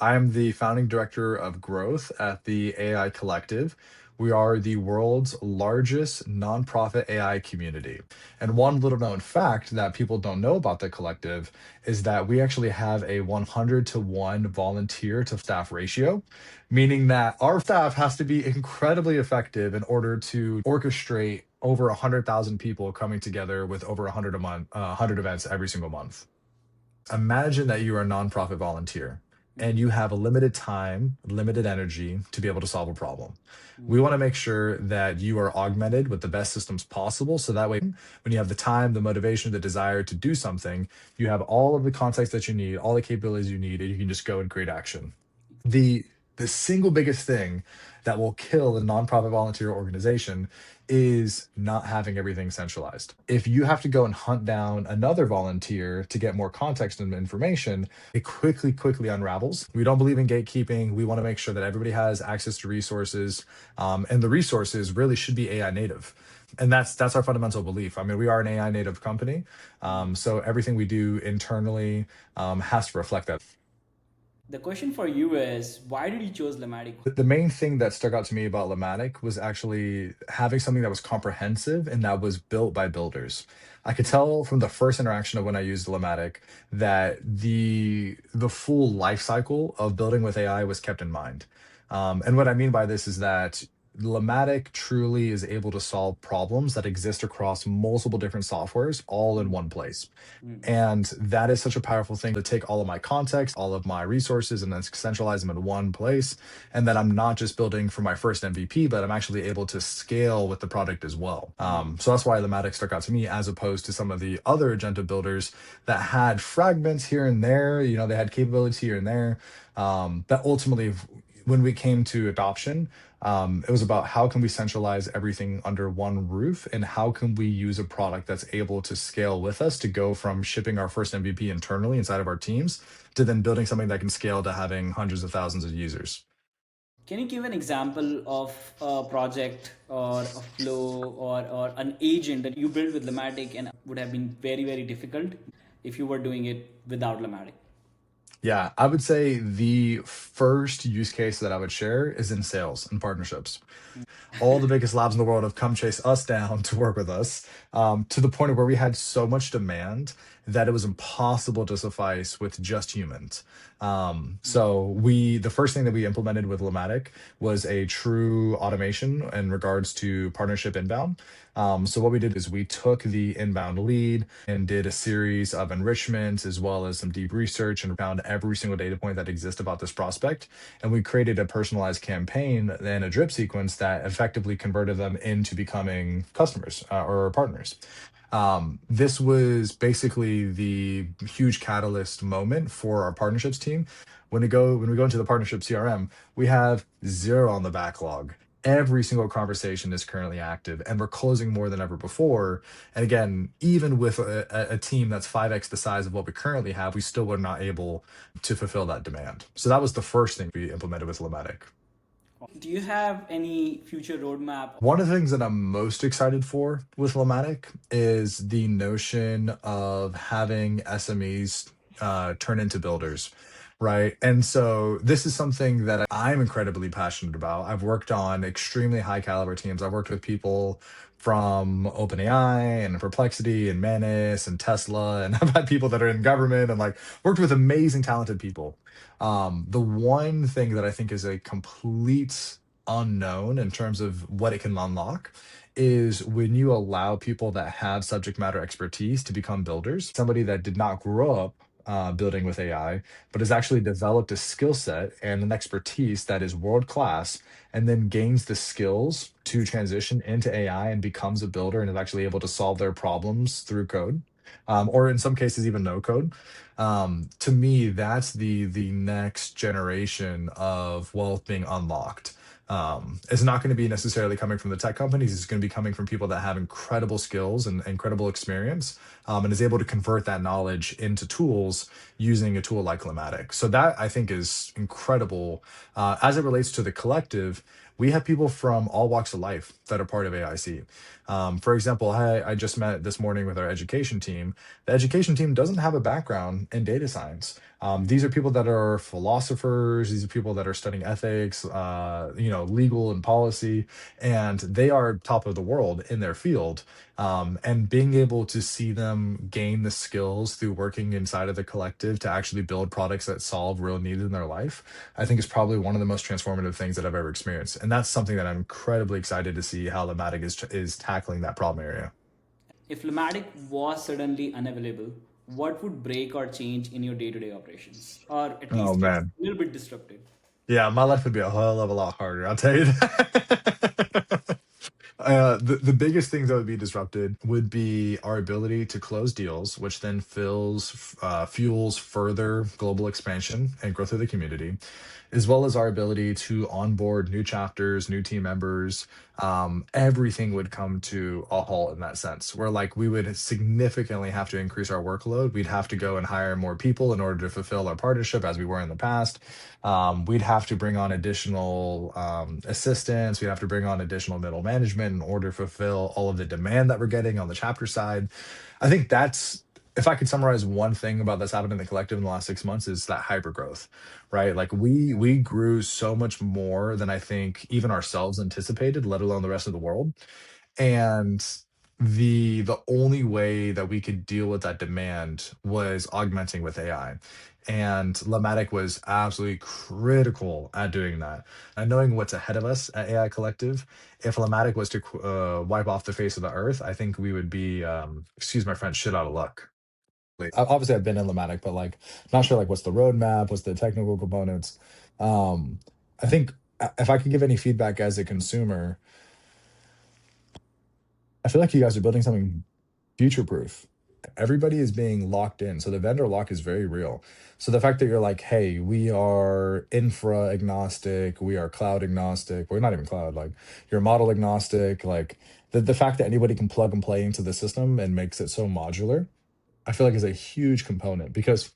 I'm the founding director of growth at the AI Collective. We are the world's largest nonprofit AI community. And one little known fact that people don't know about the collective is that we actually have a 100 to 1 volunteer to staff ratio, meaning that our staff has to be incredibly effective in order to orchestrate over 100,000 people coming together with over 100 a month, 100 events every single month. Imagine that you are a nonprofit volunteer and you have a limited time, limited energy to be able to solve a problem. We want to make sure that you are augmented with the best systems possible. So that way, when you have the time, the motivation, the desire to do something, you have all of the context that you need, all the capabilities you need, and you can just go and create action. The single biggest thing that will kill a nonprofit volunteer organization is not having everything centralized. If you have to go and hunt down another volunteer to get more context and information, it quickly unravels. We don't believe in gatekeeping. We want to make sure that everybody has access to resources, and the resources really should be AI native. And that's our fundamental belief. I mean, we are an AI native company, so everything we do internally has to reflect that. The question for you is why did you choose Lamatic? The main thing that stuck out to me about Lamatic was actually having something that was comprehensive and that was built by builders. I could tell from the first interaction of when I used Lamatic that the full life cycle of building with AI was kept in mind. And what I mean by this is that Lamatic truly is able to solve problems that exist across multiple different softwares all in Mm, one place. mm, And that is such a powerful thing to take all of my context, all of my resources, and then centralize them in one place. And then I'm not just building for my first MVP, but I'm actually able to scale with the product as well. mm. So that's why Lamatic stuck out to me as opposed to some of the other agenta builders that had fragments here and there. You know, they had capabilities here and there. That ultimately, when we came to adoption, it was about how can we centralize everything under one roof and how can we use a product that's able to scale with us to go from shipping our first MVP internally inside of our teams to then building something that can scale to having hundreds of thousands of users. Can you give an example of a project or a flow or an agent that you built with Lamatic and would have been very, very difficult if you were doing it without Lamatic? Yeah, I would say the first use case that I would share is in sales and partnerships. All the biggest labs in the world have come chase us down to work with us, to the point of where we had so much demand that it was impossible to suffice with just humans. The first thing that we implemented with Lamatic was a true automation in regards to partnership inbound. So what we did is we took the inbound lead and did a series of enrichments as well as some deep research and found every single data point that exists about this prospect. And we created a personalized campaign and a drip sequence that effectively converted them into becoming customers or partners. This was basically the huge catalyst moment for our partnerships team. When we go into the partnership CRM, we have zero on the backlog. Every single conversation is currently active, and we're closing more than ever before. And again, even with a team that's 5x the size of what we currently have, we still were not able to fulfill that demand. So that was the first thing we implemented with Lematic. Do you have any future roadmap? One of the things that I'm most excited for with Lamatic is the notion of having SMEs turn into builders, right? And so this is something that I'm incredibly passionate about. I've worked on extremely high caliber teams. I've worked with people from OpenAI and Perplexity and Manus and Tesla, and I've had people that are in government and like worked with amazing, talented people. The one thing that I think is a complete unknown in terms of what it can unlock is when you allow people that have subject matter expertise to become builders, somebody that did not grow up building with AI, but has actually developed a skill set and an expertise that is world class, and then gains the skills to transition into AI and becomes a builder and is actually able to solve their problems through code, or in some cases even no code. To me, that's the next generation of wealth being unlocked. It's not going to be necessarily coming from the tech companies. It's going to be coming from people that have incredible skills and incredible experience, and is able to convert that knowledge into tools using a tool like Lamatic. So that I think is incredible. As it relates to the collective, we have people from all walks of life that are part of AIC. For example, I just met this morning with our education team. The education team doesn't have a background in data science. These are people that are philosophers. These are people that are studying ethics, legal and policy, and they are top of the world in their field. And being able to see them gain the skills through working inside of the collective to actually build products that solve real needs in their life, I think is probably one of the most transformative things that I've ever experienced. And that's something that I'm incredibly excited to see how Lamatic is tackling that problem area. If Lamatic was suddenly unavailable, what would break or change in your day-to-day operations, or at Oh least get man. a little bit disrupted? Yeah, my life would be a hell of a lot harder, I'll tell you that. The biggest things that would be disrupted would be our ability to close deals, which then fuels further global expansion and growth of the community, as well as our ability to onboard new chapters, new team members. Everything would come to a halt in that sense, where like we would significantly have to increase our workload. We'd have to go and hire more people in order to fulfill our partnership as we were in the past. We'd have to bring on additional assistants. We'd have to bring on additional middle management in order to fulfill all of the demand that we're getting on the chapter side. I think that's, if I could summarize one thing about that's happened in the collective in the last 6 months, is that hyper growth, right? Like we grew so much more than I think even ourselves anticipated, let alone the rest of the world. And the only way that we could deal with that demand was augmenting with AI. And Lamatic was absolutely critical at doing that. And knowing what's ahead of us at AI Collective, if Lamatic was to wipe off the face of the earth, I think we would be, excuse my French, shit out of luck. Obviously, I've been in Lamatic, but like, not sure like what's the roadmap, what's the technical components. Um, I think if I could give any feedback as a consumer, I feel like you guys are building something future proof. Everybody is being locked in. So the vendor lock is very real. So the fact that you're like, hey, we are infra agnostic, we are cloud agnostic, we're not even cloud, like you're model agnostic, like the fact that anybody can plug and play into the system and makes it so modular, I feel like is a huge component because